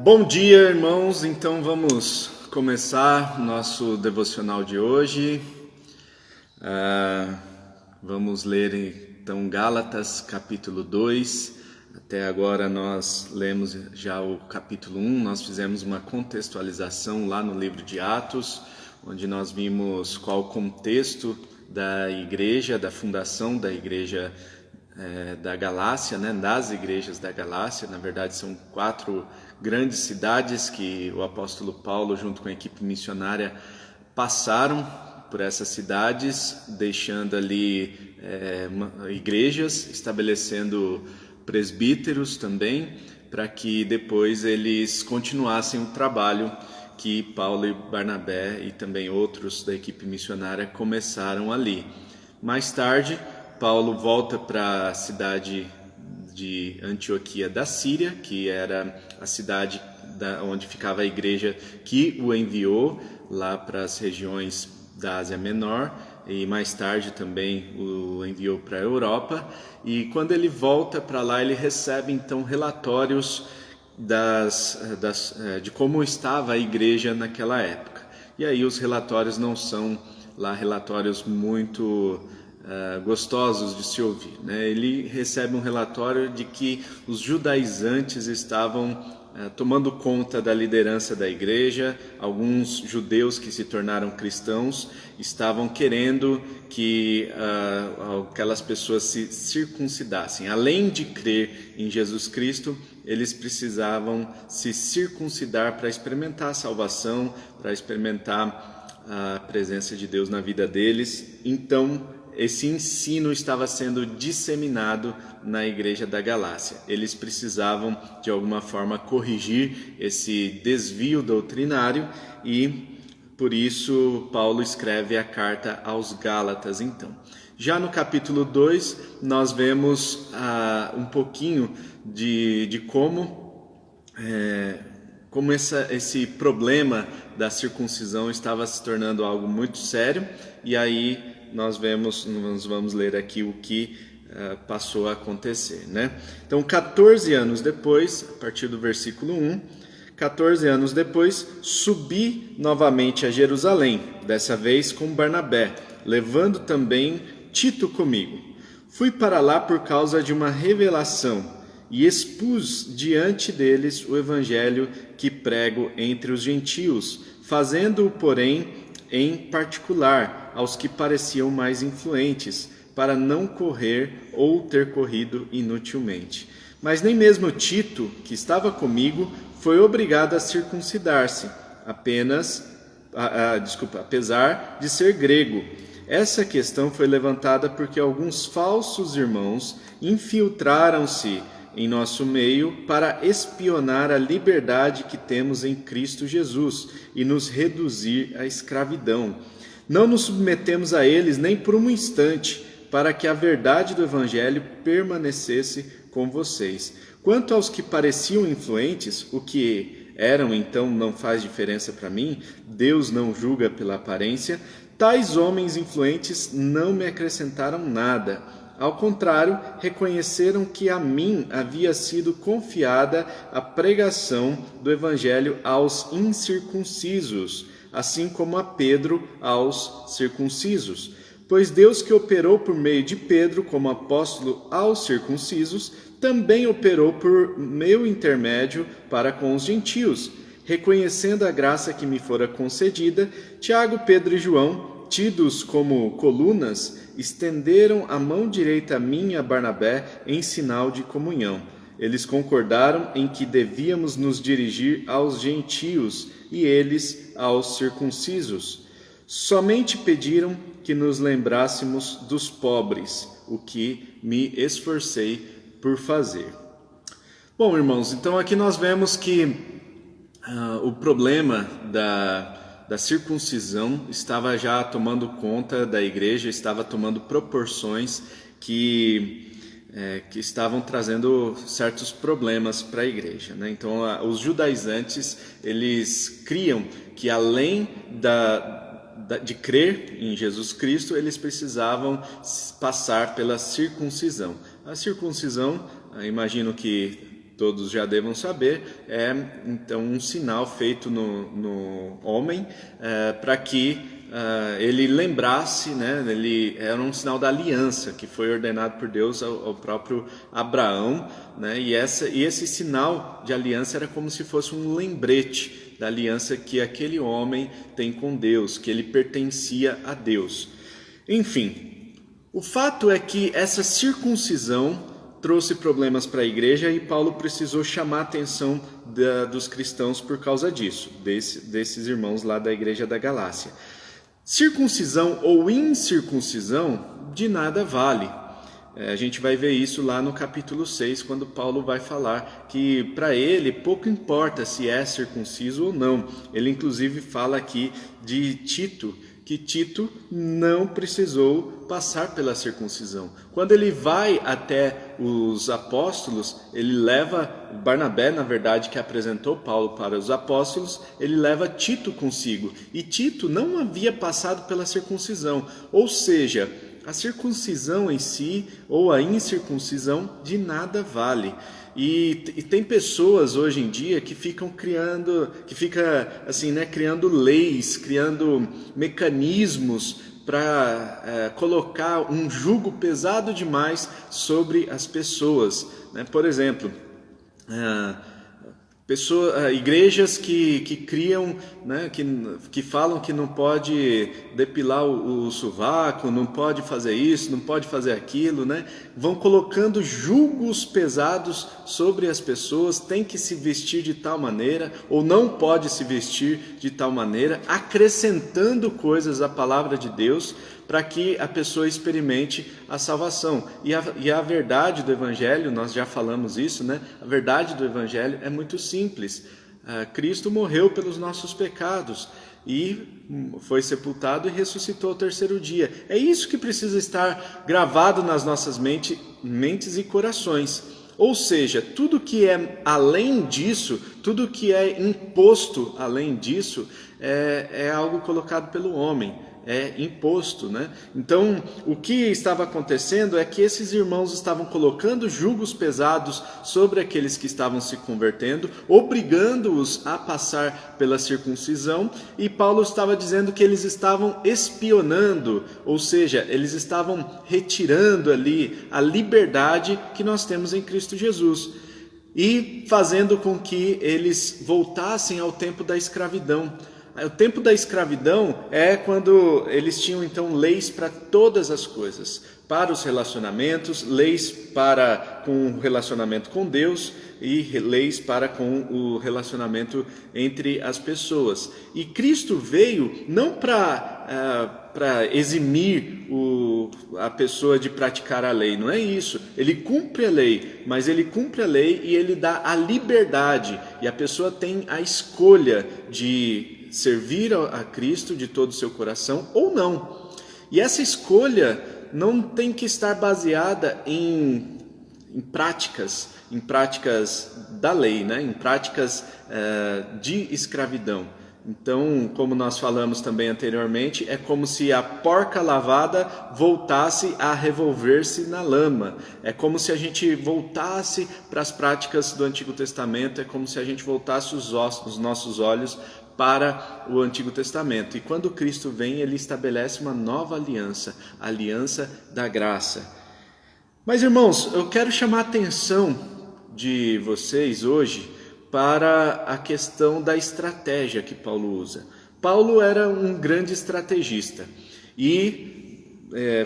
Bom dia, irmãos. Então vamos começar nosso devocional de hoje. Vamos ler então Gálatas capítulo 2. Até agora nós lemos já o capítulo 1. Nós fizemos uma contextualização lá no livro de Atos, onde nós vimos qual o contexto da igreja, da fundação da igreja da Galácia, das igrejas da Galácia. Na verdade são 4 grandes cidades que o apóstolo Paulo, junto com a equipe missionária, passaram por essas cidades, deixando ali igrejas, estabelecendo presbíteros também, para que depois eles continuassem o trabalho que Paulo e Barnabé e também outros da equipe missionária começaram ali. Mais tarde, Paulo volta para a cidade de Antioquia da Síria, que era a cidade onde ficava a igreja que o enviou lá para as regiões da Ásia Menor, e mais tarde também o enviou para a Europa. E quando ele volta para lá, ele recebe então relatórios de como estava a igreja naquela época. E aí os relatórios não são lá relatórios muito gostosos de se ouvir, Ele recebe um relatório de que os judaizantes estavam tomando conta da liderança da igreja. Alguns judeus que se tornaram cristãos estavam querendo que aquelas pessoas se circuncidassem. Além de crer em Jesus Cristo, eles precisavam se circuncidar para experimentar a salvação, para experimentar a presença de Deus na vida deles. Então, esse ensino estava sendo disseminado na igreja da Galácia. Eles precisavam, de alguma forma, corrigir esse desvio doutrinário e, por isso, Paulo escreve a carta aos Gálatas, então. Já no capítulo 2, nós vemos um pouquinho de como esse problema da circuncisão estava se tornando algo muito sério, e aí nós vamos ler aqui o que passou a acontecer, Então, 14 anos depois, a partir do versículo 1, 14 anos depois, subi novamente a Jerusalém, dessa vez com Barnabé, levando também Tito comigo. Fui para lá por causa de uma revelação e expus diante deles o evangelho que prego entre os gentios, fazendo-o, porém, em particular aos que pareciam mais influentes, para não correr ou ter corrido inutilmente. Mas nem mesmo Tito, que estava comigo, foi obrigado a circuncidar-se, apesar de ser grego. Essa questão foi levantada porque alguns falsos irmãos infiltraram-se em nosso meio para espionar a liberdade que temos em Cristo Jesus e nos reduzir à escravidão. Não nos submetemos a eles nem por um instante, para que a verdade do Evangelho permanecesse com vocês. Quanto aos que pareciam influentes, o que eram então não faz diferença para mim, Deus não julga pela aparência, tais homens influentes não me acrescentaram nada. Ao contrário, reconheceram que a mim havia sido confiada a pregação do Evangelho aos incircuncisos, assim como a Pedro aos circuncisos. Pois Deus, que operou por meio de Pedro como apóstolo aos circuncisos, também operou por meu intermédio para com os gentios. Reconhecendo a graça que me fora concedida, Tiago, Pedro e João, tidos como colunas, estenderam a mão direita a mim e a Barnabé em sinal de comunhão. Eles concordaram em que devíamos nos dirigir aos gentios e eles aos circuncisos. Somente pediram que nos lembrássemos dos pobres, o que me esforcei por fazer. Bom, irmãos, então aqui nós vemos que o problema da circuncisão estava já tomando conta da igreja, estava tomando proporções que estavam trazendo certos problemas para a igreja, Então, os judaizantes, eles criam que além de crer em Jesus Cristo, eles precisavam passar pela circuncisão. A circuncisão, imagino que todos já devam saber, é então um sinal feito no homem para que ele lembrasse, né? Ele era um sinal da aliança que foi ordenado por Deus ao próprio Abraão, né? E esse sinal de aliança era como se fosse um lembrete da aliança que aquele homem tem com Deus, que ele pertencia a Deus. Enfim, o fato é que essa circuncisão trouxe problemas para a igreja e Paulo precisou chamar a atenção dos cristãos por causa disso, desses irmãos lá da igreja da Galácia. Circuncisão ou incircuncisão de nada vale. A gente vai ver isso lá no capítulo 6, quando Paulo vai falar que para ele pouco importa se é circunciso ou não. Ele inclusive fala aqui de Tito, que Tito não precisou passar pela circuncisão. Quando ele vai até os apóstolos, ele leva Barnabé, na verdade, que apresentou Paulo para os apóstolos, ele leva Tito consigo. E Tito não havia passado pela circuncisão, ou seja, a circuncisão em si ou a incircuncisão de nada vale. E tem pessoas hoje em dia que ficam criando leis, criando mecanismos para colocar um jugo pesado demais sobre as pessoas, né? Por exemplo, igrejas que criam, né, que falam que não pode depilar o sovaco, não pode fazer isso, não pode fazer aquilo, né? Vão colocando julgos pesados sobre as pessoas, tem que se vestir de tal maneira ou não pode se vestir de tal maneira, acrescentando coisas à palavra de Deus para que a pessoa experimente a salvação. E a verdade do Evangelho, nós já falamos isso, né? A verdade do Evangelho é muito simples. Cristo morreu pelos nossos pecados e foi sepultado e ressuscitou ao terceiro dia. É isso que precisa estar gravado nas nossas mentes e corações. Ou seja, tudo que é além disso, tudo que é imposto além disso, é algo colocado pelo homem. É imposto, né? Então, o que estava acontecendo é que esses irmãos estavam colocando julgos pesados sobre aqueles que estavam se convertendo, obrigando-os a passar pela circuncisão, e Paulo estava dizendo que eles estavam espionando, ou seja, eles estavam retirando ali a liberdade que nós temos em Cristo Jesus, e fazendo com que eles voltassem ao tempo da escravidão. O tempo da escravidão é quando eles tinham então leis para todas as coisas, para os relacionamentos, leis com o relacionamento com Deus e leis para com o relacionamento entre as pessoas. E Cristo veio não para eximir a pessoa de praticar a lei, não é isso. Ele cumpre a lei, mas ele cumpre a lei e ele dá a liberdade, e a pessoa tem a escolha de servir a Cristo de todo o seu coração ou não. E essa escolha não tem que estar baseada em práticas da lei, né? Em práticas de escravidão. Então, como nós falamos também anteriormente, é como se a porca lavada voltasse a revolver-se na lama. É como se a gente voltasse para as práticas do Antigo Testamento, é como se a gente voltasse os nossos olhos para o Antigo Testamento. E quando Cristo vem, ele estabelece uma nova aliança, a aliança da graça. Mas, irmãos, eu quero chamar a atenção de vocês hoje para a questão da estratégia que Paulo usa. Paulo era um grande estrategista e,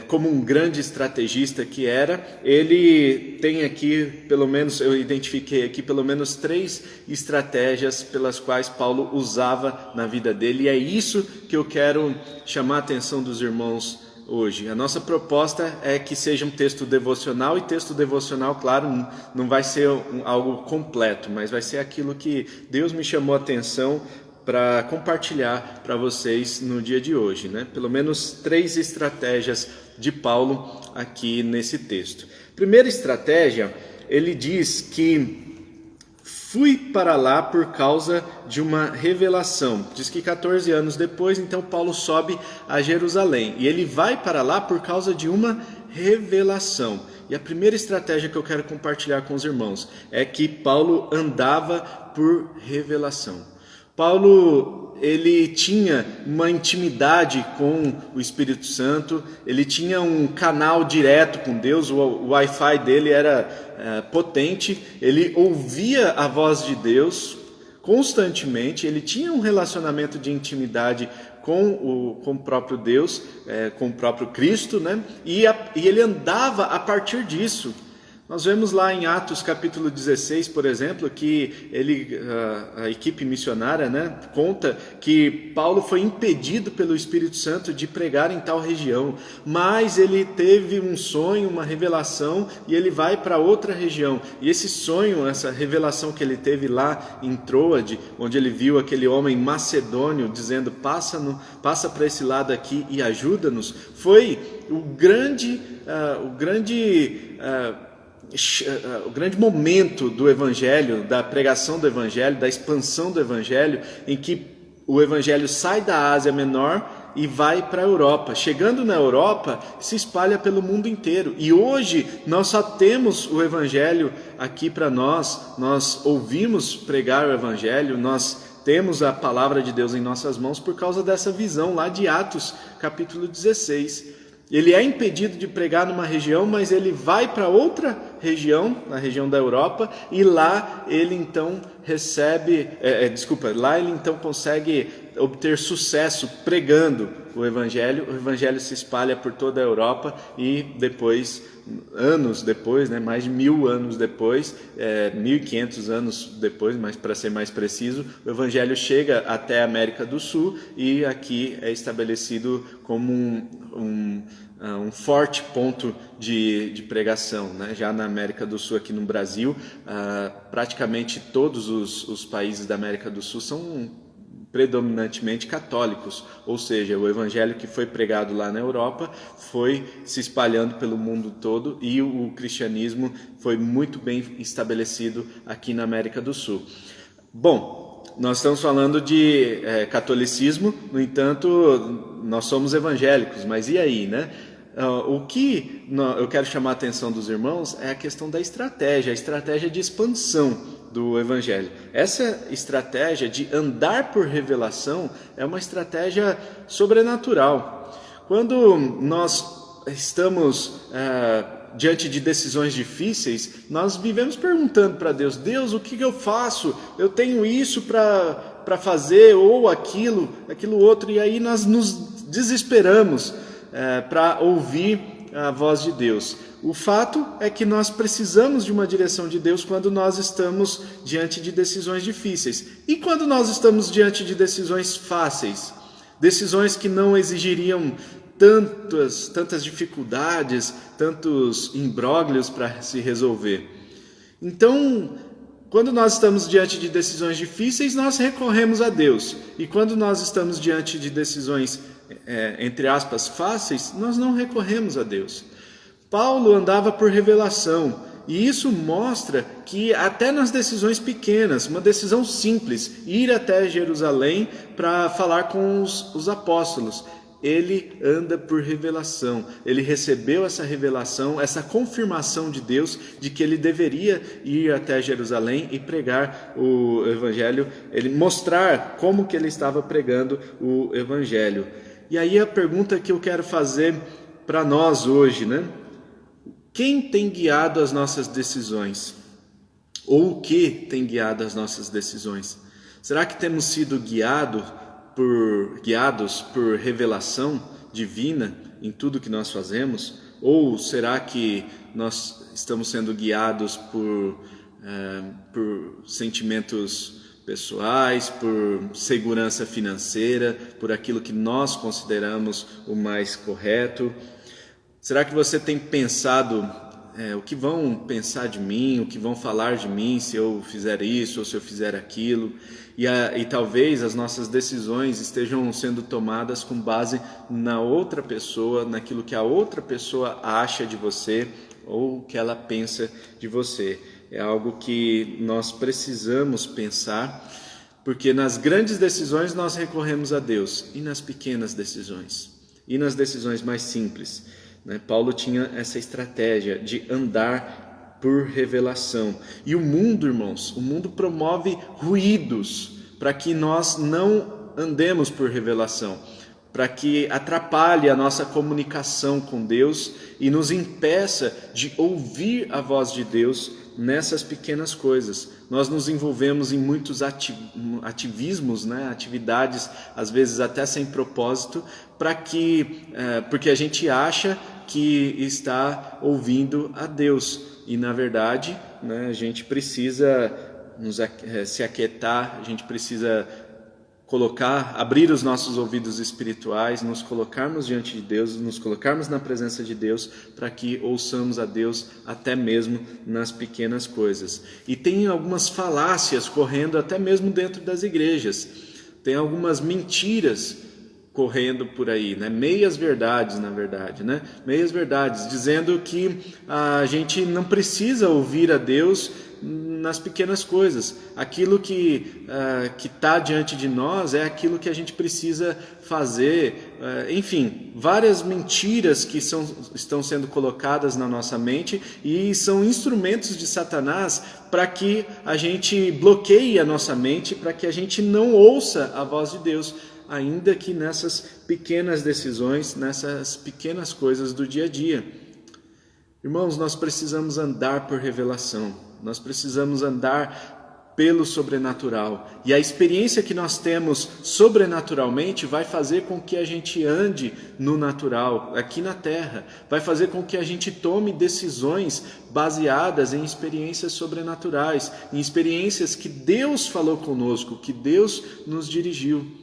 como um grande estrategista que era, ele tem aqui, pelo menos, eu identifiquei aqui pelo menos 3 estratégias pelas quais Paulo usava na vida dele, e é isso que eu quero chamar a atenção dos irmãos hoje. A nossa proposta é que seja um texto devocional, e texto devocional, claro, não vai ser algo completo, mas vai ser aquilo que Deus me chamou a atenção para compartilhar para vocês no dia de hoje, né? Pelo menos 3 estratégias de Paulo aqui nesse texto. Primeira estratégia, ele diz que fui para lá por causa de uma revelação. Diz que 14 anos depois, então Paulo sobe a Jerusalém. E ele vai para lá por causa de uma revelação. E a primeira estratégia que eu quero compartilhar com os irmãos é que Paulo andava por revelação. Paulo, ele tinha uma intimidade com o Espírito Santo, ele tinha um canal direto com Deus, o Wi-Fi dele era potente, ele ouvia a voz de Deus constantemente, ele tinha um relacionamento de intimidade com o próprio Deus, com o próprio Cristo, né? E ele andava a partir disso. Nós vemos lá em Atos capítulo 16, por exemplo, que a equipe missionária, né, conta que Paulo foi impedido pelo Espírito Santo de pregar em tal região, mas ele teve um sonho, uma revelação, e ele vai para outra região. E esse sonho, essa revelação que ele teve lá em Troade, onde ele viu aquele homem macedônio dizendo: passa para esse lado aqui e ajuda-nos, foi o grande momento do Evangelho, da pregação do Evangelho, da expansão do Evangelho, em que o Evangelho sai da Ásia Menor e vai para a Europa. Chegando na Europa, se espalha pelo mundo inteiro. E hoje nós só temos o Evangelho aqui para nós ouvimos pregar o Evangelho, nós temos a palavra de Deus em nossas mãos por causa dessa visão lá de Atos, capítulo 16. Ele é impedido de pregar numa região, mas ele vai para outra região, na região da Europa, e lá ele então lá ele então consegue obter sucesso pregando o Evangelho se espalha por toda a Europa e depois, anos depois, né, mais de 1000 anos depois, 1500 anos depois, mas para ser mais preciso, o Evangelho chega até a América do Sul e aqui é estabelecido como um forte ponto de pregação, né? Já na América do Sul, aqui no Brasil, praticamente todos os países da América do Sul são predominantemente católicos, ou seja, o evangelho que foi pregado lá na Europa foi se espalhando pelo mundo todo e o cristianismo foi muito bem estabelecido aqui na América do Sul. Bom, nós estamos falando de catolicismo, no entanto, nós somos evangélicos, mas e aí, né? O que eu quero chamar a atenção dos irmãos é a questão da estratégia, a estratégia de expansão do Evangelho. Essa estratégia de andar por revelação é uma estratégia sobrenatural. Quando nós estamos diante de decisões difíceis, nós vivemos perguntando para Deus: Deus, o que eu faço? Eu tenho isso para fazer, ou aquilo outro, e aí nós nos desesperamos para ouvir a voz de Deus. O fato é que nós precisamos de uma direção de Deus quando nós estamos diante de decisões difíceis. E quando nós estamos diante de decisões fáceis, decisões que não exigiriam tantas dificuldades, tantos imbróglios para se resolver. Então, quando nós estamos diante de decisões difíceis, nós recorremos a Deus. E quando nós estamos diante de decisões, entre aspas, fáceis, nós não recorremos a Deus. Paulo andava por revelação, e isso mostra que até nas decisões pequenas, uma decisão simples, ir até Jerusalém para falar com os apóstolos, ele anda por revelação. Ele recebeu essa revelação, essa confirmação de Deus de que ele deveria ir até Jerusalém e pregar o Evangelho, ele mostrar como que ele estava pregando o Evangelho. E aí a pergunta que eu quero fazer para nós hoje, né? Quem tem guiado as nossas decisões? Ou o que tem guiado as nossas decisões? Será que temos sido guiados por revelação divina em tudo que nós fazemos? Ou será que nós estamos sendo guiados por sentimentos pessoais, por segurança financeira, por aquilo que nós consideramos o mais correto? Será que você tem pensado o que vão pensar de mim, o que vão falar de mim se eu fizer isso ou se eu fizer aquilo? E talvez as nossas decisões estejam sendo tomadas com base na outra pessoa, naquilo que a outra pessoa acha de você ou o que ela pensa de você. É algo que nós precisamos pensar, porque nas grandes decisões nós recorremos a Deus, e nas pequenas decisões, e nas decisões mais simples. né? Paulo tinha essa estratégia de andar por revelação. E o mundo, irmãos, o mundo promove ruídos para que nós não andemos por revelação, para que atrapalhe a nossa comunicação com Deus e nos impeça de ouvir a voz de Deus nessas pequenas coisas. Nós nos envolvemos em muitos ativismos, né? Atividades, às vezes até sem propósito, porque a gente acha que está ouvindo a Deus. E, na verdade, né, a gente precisa se aquietar, a gente precisa abrir os nossos ouvidos espirituais, nos colocarmos diante de Deus, nos colocarmos na presença de Deus, para que ouçamos a Deus até mesmo nas pequenas coisas. E tem algumas falácias correndo até mesmo dentro das igrejas, tem algumas mentiras correndo por aí, né? Meias verdades, na verdade, né? Meias verdades, dizendo que a gente não precisa ouvir a Deus nas pequenas coisas. Aquilo que está diante de nós é aquilo que a gente precisa fazer. Enfim, várias mentiras que estão sendo colocadas na nossa mente e são instrumentos de Satanás para que a gente bloqueie a nossa mente, para que a gente não ouça a voz de Deus, ainda que nessas pequenas decisões, nessas pequenas coisas do dia a dia. Irmãos, nós precisamos andar por revelação, nós precisamos andar pelo sobrenatural. E a experiência que nós temos sobrenaturalmente vai fazer com que a gente ande no natural, aqui na terra. Vai fazer com que a gente tome decisões baseadas em experiências sobrenaturais, em experiências que Deus falou conosco, que Deus nos dirigiu.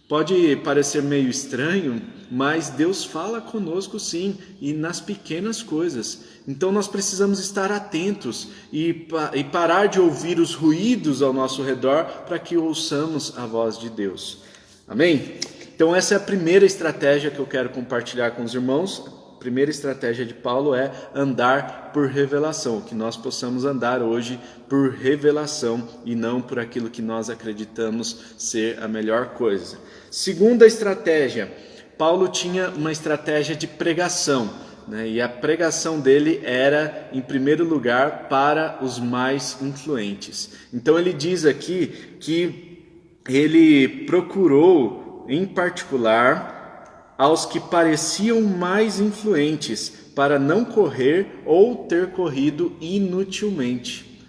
Pode parecer meio estranho, mas Deus fala conosco sim, e nas pequenas coisas. Então nós precisamos estar atentos e parar de ouvir os ruídos ao nosso redor para que ouçamos a voz de Deus. Amém? Então essa é a primeira estratégia que eu quero compartilhar com os irmãos. A primeira estratégia de Paulo é andar por revelação, que nós possamos andar hoje por revelação e não por aquilo que nós acreditamos ser a melhor coisa. Segunda estratégia, Paulo tinha uma estratégia de pregação, né? E a pregação dele era, em primeiro lugar, para os mais influentes. Então ele diz aqui que ele procurou, em particular, aos que pareciam mais influentes, para não correr ou ter corrido inutilmente.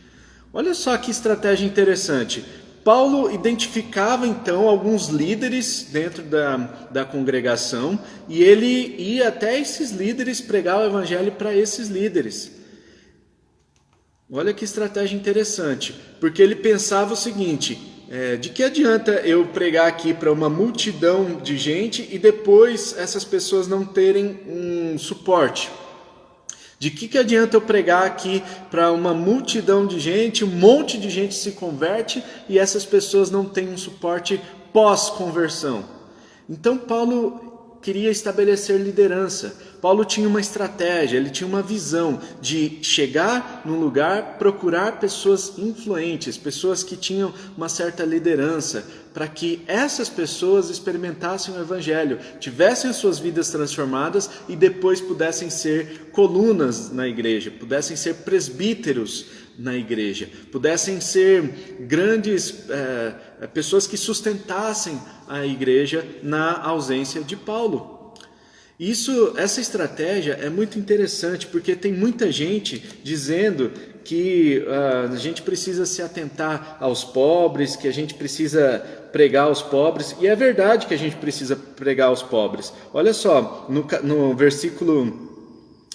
Olha só que estratégia interessante. Paulo identificava então alguns líderes dentro da congregação e ele ia até esses líderes pregar o evangelho para esses líderes. Olha que estratégia interessante, porque ele pensava o seguinte: de que adianta eu pregar aqui para uma multidão de gente e depois essas pessoas não terem um suporte? De que adianta eu pregar aqui para uma multidão de gente, um monte de gente se converte e essas pessoas não têm um suporte pós-conversão? Então Paulo queria estabelecer liderança. Paulo tinha uma estratégia, ele tinha uma visão de chegar num lugar, procurar pessoas influentes, pessoas que tinham uma certa liderança, para que essas pessoas experimentassem o evangelho, tivessem as suas vidas transformadas e depois pudessem ser colunas na igreja, pudessem ser presbíteros na igreja, pudessem ser grandes pessoas que sustentassem a igreja na ausência de Paulo. Essa estratégia é muito interessante, porque tem muita gente dizendo que a gente precisa se atentar aos pobres, que a gente precisa pregar aos pobres, e é verdade que a gente precisa pregar aos pobres. Olha só, no versículo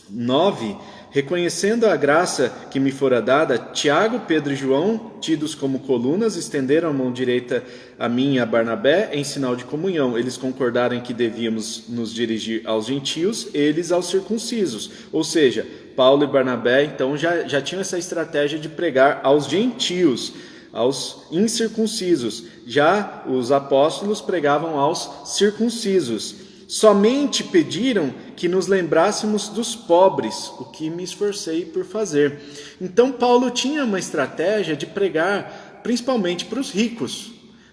9, reconhecendo a graça que me fora dada, Tiago, Pedro e João, tidos como colunas, estenderam a mão direita a mim e a Barnabé em sinal de comunhão. Eles concordaram em que devíamos nos dirigir aos gentios, eles aos circuncisos. Ou seja, Paulo e Barnabé então já tinham essa estratégia de pregar aos gentios, aos incircuncisos. Já os apóstolos pregavam aos circuncisos. Somente pediram que nos lembrássemos dos pobres, o que me esforcei por fazer. Então Paulo tinha uma estratégia de pregar principalmente para os ricos,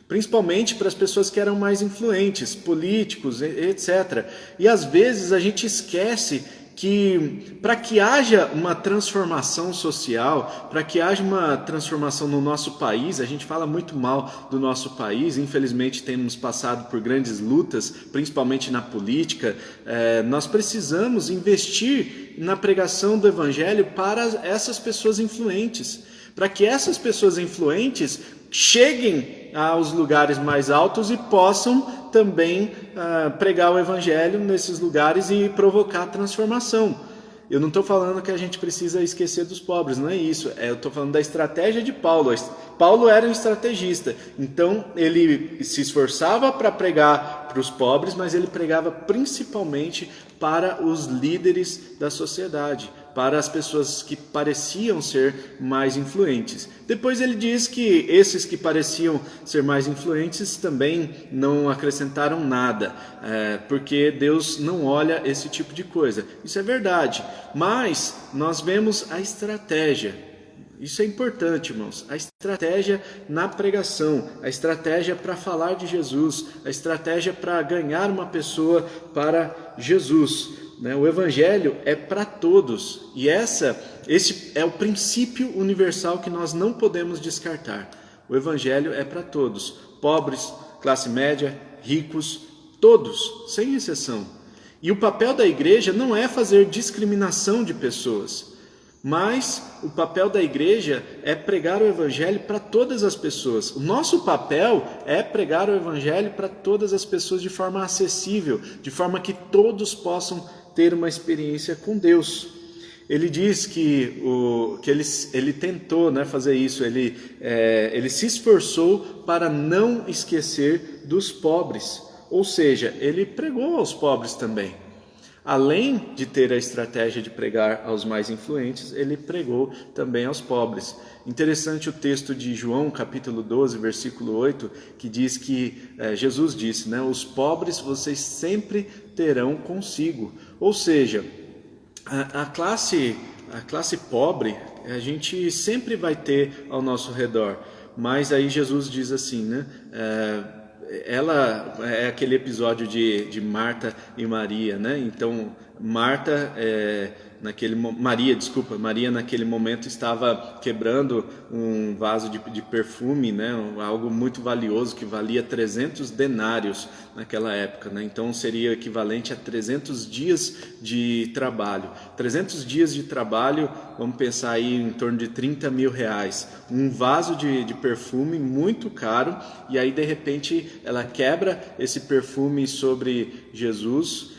principalmente para as pessoas que eram mais influentes, políticos, etc. E às vezes a gente esquece que para que haja uma transformação social, para que haja uma transformação no nosso país, a gente fala muito mal do nosso país, infelizmente temos passado por grandes lutas, principalmente na política, nós precisamos investir na pregação do Evangelho para essas pessoas influentes, para que essas pessoas influentes cheguem aos lugares mais altos e possam também pregar o Evangelho nesses lugares e provocar transformação. Eu não estou falando que a gente precisa esquecer dos pobres, não é isso. Eu estou falando da estratégia de Paulo. Paulo era um estrategista, então ele se esforçava para pregar para os pobres, mas ele pregava principalmente para os líderes da sociedade, para as pessoas que pareciam ser mais influentes. Depois ele diz que esses que pareciam ser mais influentes também não acrescentaram nada, porque Deus não olha esse tipo de coisa. Isso é verdade, mas nós vemos a estratégia. Isso é importante, irmãos. A estratégia na pregação, a estratégia para falar de Jesus, a estratégia para ganhar uma pessoa para Jesus. O Evangelho é para todos e esse é o princípio universal que nós não podemos descartar. O Evangelho é para todos, pobres, classe média, ricos, todos, sem exceção. E o papel da igreja não é fazer discriminação de pessoas, mas o papel da igreja é pregar o Evangelho para todas as pessoas. O nosso papel é pregar o Evangelho para todas as pessoas de forma acessível, de forma que todos possam ter uma experiência com Deus. Ele diz que ele tentou fazer isso, ele se esforçou para não esquecer dos pobres, ou seja, ele pregou aos pobres também. Além de ter a estratégia de pregar aos mais influentes, ele pregou também aos pobres. Interessante o texto de João, capítulo 12, versículo 8, que diz que Jesus disse, os pobres vocês sempre terão consigo. Ou seja, a classe pobre a gente sempre vai ter ao nosso redor. Mas aí Jesus diz assim, ela é aquele episódio de Marta e Maria, Então Maria naquele momento estava quebrando um vaso de perfume, algo muito valioso que valia 300 denários naquela época, Então seria equivalente a 300 dias de trabalho. 300 dias de trabalho, vamos pensar aí em torno de 30 mil reais. Um vaso de perfume muito caro, e aí de repente ela quebra esse perfume sobre Jesus,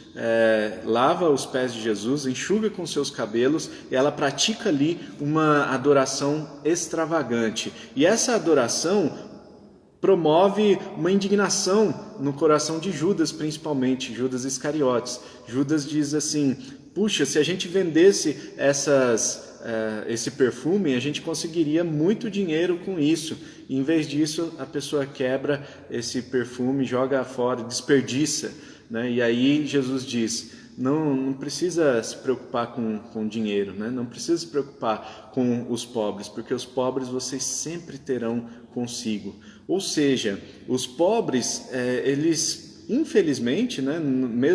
lava os pés de Jesus, enxuga com seus cabelos, e ela pratica ali uma adoração extravagante. E essa adoração promove uma indignação no coração de Judas, principalmente, Judas Iscariotes. Judas diz assim, puxa, se a gente vendesse esse perfume, a gente conseguiria muito dinheiro com isso. E, em vez disso, a pessoa quebra esse perfume, joga fora, desperdiça. E aí Jesus diz, não precisa se preocupar com dinheiro, não precisa se preocupar com os pobres, porque os pobres vocês sempre terão consigo. Ou seja, os pobres, eles, infelizmente,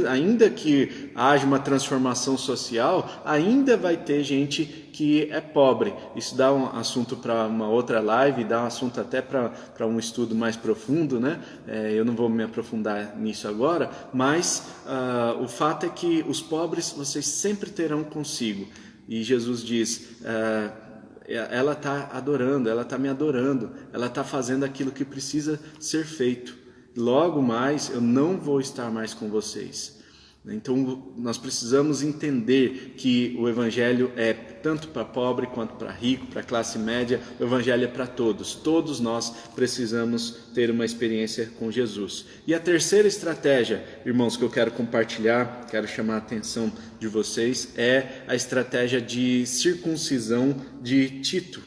ainda que haja uma transformação social, ainda vai ter gente que é pobre. Isso dá um assunto para uma outra live, dá um assunto até para um estudo mais profundo, Eu não vou me aprofundar nisso agora, mas o fato é que os pobres vocês sempre terão consigo. E Jesus diz, ela está adorando, ela está me adorando, ela está fazendo aquilo que precisa ser feito. Logo mais eu não vou estar mais com vocês. Então nós precisamos entender que o Evangelho é tanto para pobre quanto para rico, para classe média. O Evangelho é para todos. Todos nós precisamos ter uma experiência com Jesus. E a terceira estratégia, irmãos, que eu quero compartilhar, quero chamar a atenção de vocês, é a estratégia de circuncisão de Tito.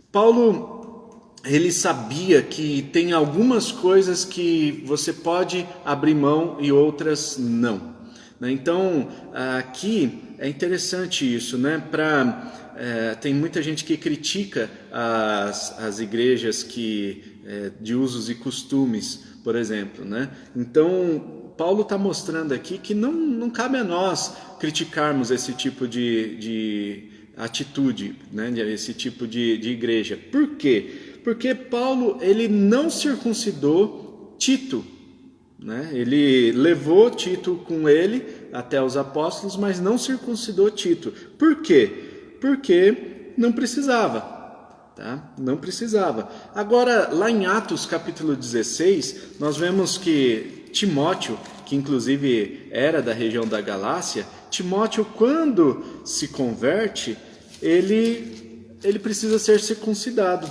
Paulo, ele sabia que tem algumas coisas que você pode abrir mão e outras não. Então, aqui é interessante isso, tem muita gente que critica as igrejas que de usos e costumes, por exemplo, né? Então, Paulo está mostrando aqui que não cabe a nós criticarmos esse tipo de atitude, né? Esse tipo de igreja. Por quê? Porque Paulo, ele não circuncidou Tito, né? Ele levou Tito com ele até os apóstolos, mas não circuncidou Tito. Por quê? Porque não precisava, tá? Não precisava. Agora, lá em Atos capítulo 16, nós vemos que Timóteo, que inclusive era da região da Galácia, Timóteo, quando se converte, ele precisa ser circuncidado.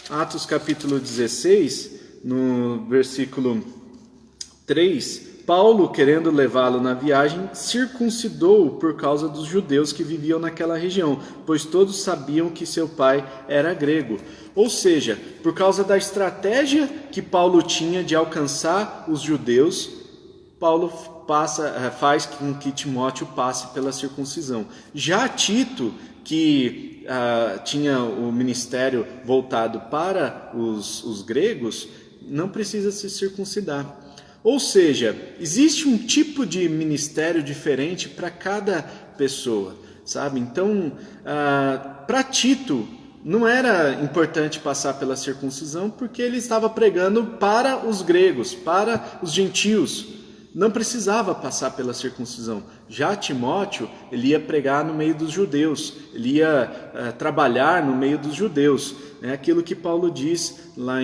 Atos capítulo 16, no versículo 3, Paulo, querendo levá-lo na viagem, circuncidou-o por causa dos judeus que viviam naquela região, pois todos sabiam que seu pai era grego. Ou seja, por causa da estratégia que Paulo tinha de alcançar os judeus, Paulo faz com que Timóteo passe pela circuncisão. Já Tito, que tinha o ministério voltado para os gregos, não precisa se circuncidar. Ou seja, existe um tipo de ministério diferente para cada pessoa, sabe? Então, para Tito, não era importante passar pela circuncisão porque ele estava pregando para os gregos, para os gentios. Não precisava passar pela circuncisão. Já Timóteo, ele ia pregar no meio dos judeus, ele ia trabalhar no meio dos judeus. É aquilo que Paulo diz lá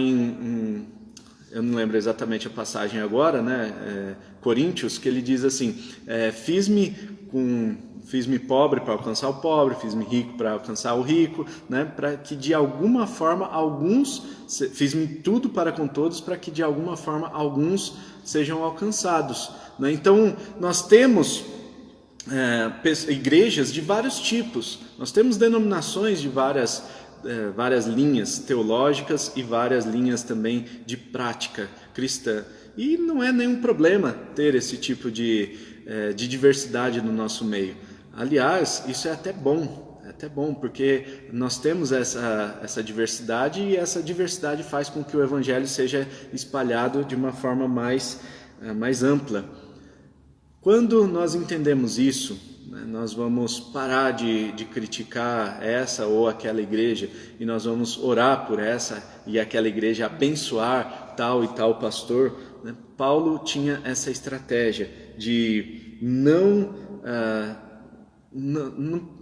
eu não lembro exatamente a passagem agora, né? Coríntios, que ele diz assim: fiz-me pobre para alcançar o pobre, fiz-me rico para alcançar o rico, né? Para que de alguma forma fiz-me tudo para com todos, para que de alguma forma alguns sejam alcançados, né? Então nós temos igrejas de vários tipos, nós temos denominações de várias linhas teológicas e várias linhas também de prática cristã. E não é nenhum problema ter esse tipo de diversidade no nosso meio. Aliás, isso é até bom, porque nós temos essa diversidade e essa diversidade faz com que o evangelho seja espalhado de uma forma mais ampla. Quando nós entendemos isso, nós vamos parar de criticar essa ou aquela igreja e nós vamos orar por essa e aquela igreja, abençoar tal e tal pastor, né? Paulo tinha essa estratégia de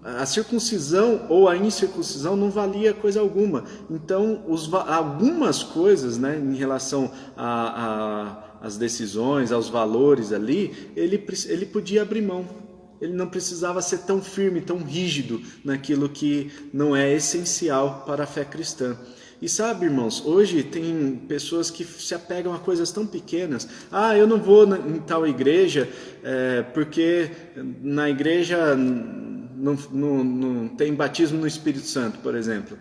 a circuncisão ou a incircuncisão não valia coisa alguma. Então, algumas coisas, né, em relação às decisões, aos valores ali, ele podia abrir mão. Ele não precisava ser tão firme, tão rígido naquilo que não é essencial para a fé cristã. E sabe, irmãos, hoje tem pessoas que se apegam a coisas tão pequenas. Eu não vou em tal igreja porque na igreja não tem batismo no Espírito Santo, por exemplo.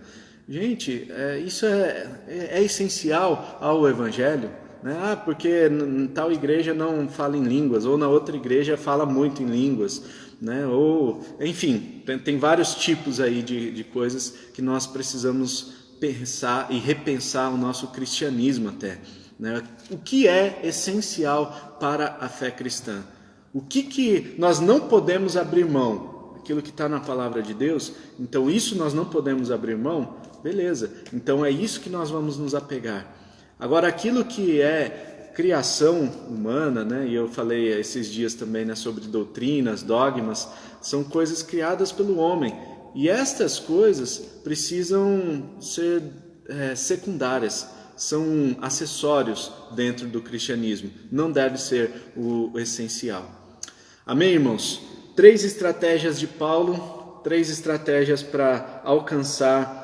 Gente, isso é essencial ao Evangelho, né? Porque em tal igreja não fala em línguas, ou na outra igreja fala muito em línguas, né? Ou, enfim, tem vários tipos aí de coisas que nós precisamos pensar e repensar o nosso cristianismo até, né? O que é essencial para a fé cristã? O que nós não podemos abrir mão? Aquilo que está na palavra de Deus, então isso nós não podemos abrir mão? Beleza, então é isso que nós vamos nos apegar. Agora, aquilo que é criação humana, né? E eu falei esses dias também, né, sobre doutrinas, dogmas, são coisas criadas pelo homem. E estas coisas precisam ser secundárias, são acessórios dentro do cristianismo, não deve ser o essencial. Amém, irmãos? 3 estratégias de Paulo, 3 estratégias para alcançar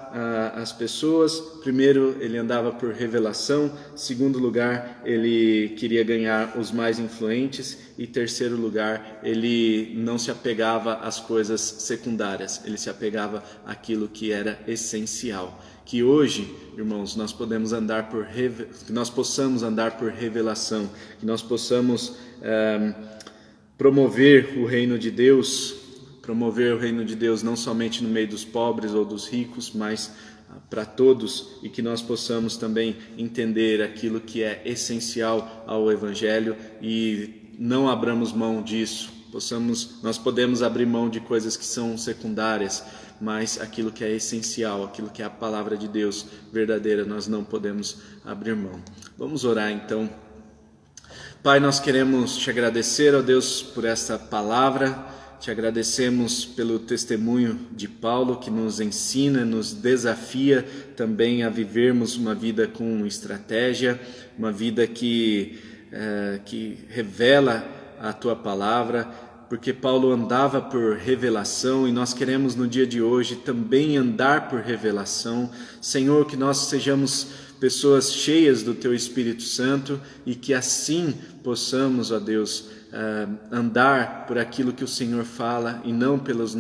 as pessoas. Primeiro, ele andava por revelação. Segundo lugar, ele queria ganhar os mais influentes. E terceiro lugar, ele não se apegava às coisas secundárias, ele se apegava àquilo que era essencial. Que hoje, irmãos, nós possamos andar por revelação, que nós possamos promover o reino de Deus não somente no meio dos pobres ou dos ricos, mas para todos e que nós possamos também entender aquilo que é essencial ao Evangelho e não abramos mão disso. Nós podemos abrir mão de coisas que são secundárias, mas aquilo que é essencial, aquilo que é a palavra de Deus verdadeira, nós não podemos abrir mão. Vamos orar então. Pai, nós queremos te agradecer, ó Deus, por esta palavra. Te agradecemos pelo testemunho de Paulo, que nos ensina, nos desafia também a vivermos uma vida com estratégia, uma vida que revela a Tua palavra, porque Paulo andava por revelação e nós queremos no dia de hoje também andar por revelação. Senhor, que nós sejamos pessoas cheias do Teu Espírito Santo e que assim possamos, ó Deus, andar por aquilo que o Senhor fala e não pelas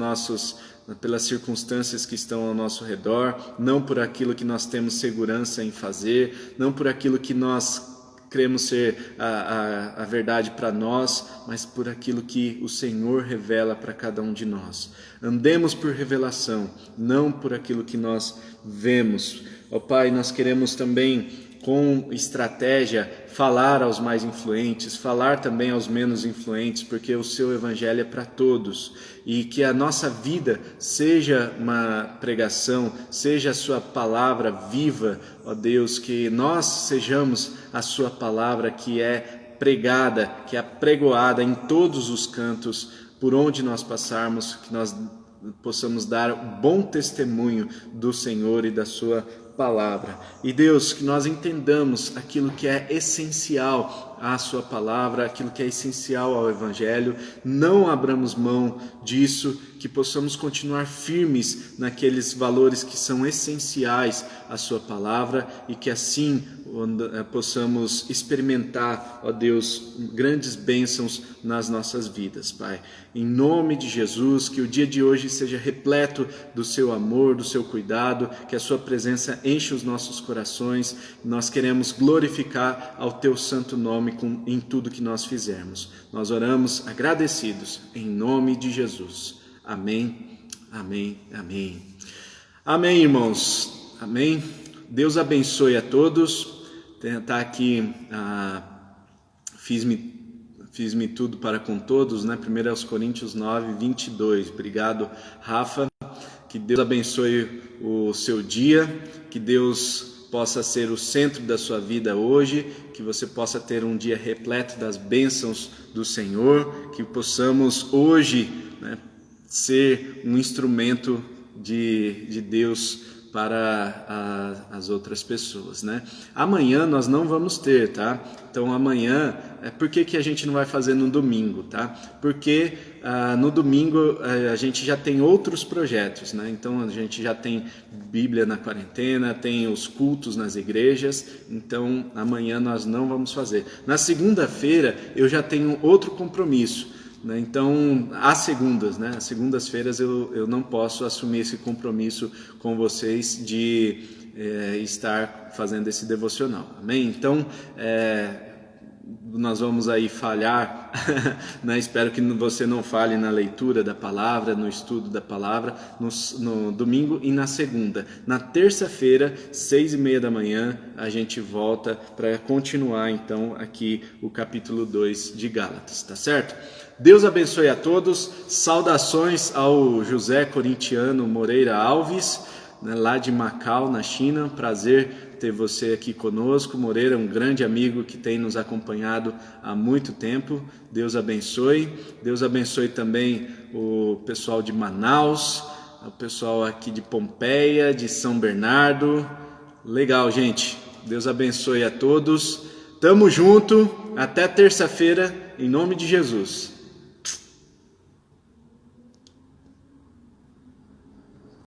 circunstâncias que estão ao nosso redor, não por aquilo que nós temos segurança em fazer, não por aquilo que nós cremos ser a verdade para nós, mas por aquilo que o Senhor revela para cada um de nós. Andemos por revelação, não por aquilo que nós vemos. Ó Pai, nós queremos também, com estratégia, falar aos mais influentes, falar também aos menos influentes, porque o Seu Evangelho é para todos, e que a nossa vida seja uma pregação, seja a Sua palavra viva, ó Deus, que nós sejamos a Sua palavra que é pregada, que é apregoada em todos os cantos, por onde nós passarmos, que nós possamos dar um bom testemunho do Senhor e da Sua palavra. E Deus, que nós entendamos aquilo que é essencial à Sua palavra, aquilo que é essencial ao Evangelho, não abramos mão disso, que possamos continuar firmes naqueles valores que são essenciais à Sua palavra e que assim possamos experimentar, ó Deus, grandes bênçãos nas nossas vidas, Pai. Em nome de Jesus, que o dia de hoje seja repleto do Seu amor, do Seu cuidado, que a Sua presença enche os nossos corações. Nós queremos glorificar ao Teu santo nome em tudo que nós fizermos. Nós oramos agradecidos, em nome de Jesus. Amém, amém, amém. Amém, irmãos. Amém. Deus abençoe a todos. Está aqui, fiz-me tudo para com todos, né? 1 Coríntios 9, 22. Obrigado, Rafa. Que Deus abençoe o seu dia, que Deus possa ser o centro da sua vida hoje, que você possa ter um dia repleto das bênçãos do Senhor, que possamos hoje, né, ser um instrumento de Deus para as outras pessoas, né? Amanhã nós não vamos ter, tá? Então amanhã, por que a gente não vai fazer no domingo, tá? Porque no domingo a gente já tem outros projetos, né? Então a gente já tem Bíblia na quarentena, tem os cultos nas igrejas, então amanhã nós não vamos fazer. Na segunda-feira eu já tenho outro compromisso. Então, às segundas, né? Às segundas-feiras eu não posso assumir esse compromisso com vocês de estar fazendo esse devocional, amém? Então, nós vamos aí falhar, né? Espero que você não falhe na leitura da palavra, no estudo da palavra, no domingo e na segunda. Na terça-feira, 6:30 da manhã, a gente volta para continuar então aqui o capítulo 2 de Gálatas, tá certo? Deus abençoe a todos. Saudações ao José Corintiano Moreira Alves, né, lá de Macau, na China. Prazer ter você aqui conosco. Moreira, um grande amigo que tem nos acompanhado há muito tempo. Deus abençoe. Deus abençoe também o pessoal de Manaus, o pessoal aqui de Pompeia, de São Bernardo. Legal, gente. Deus abençoe a todos. Tamo junto. Até terça-feira, em nome de Jesus.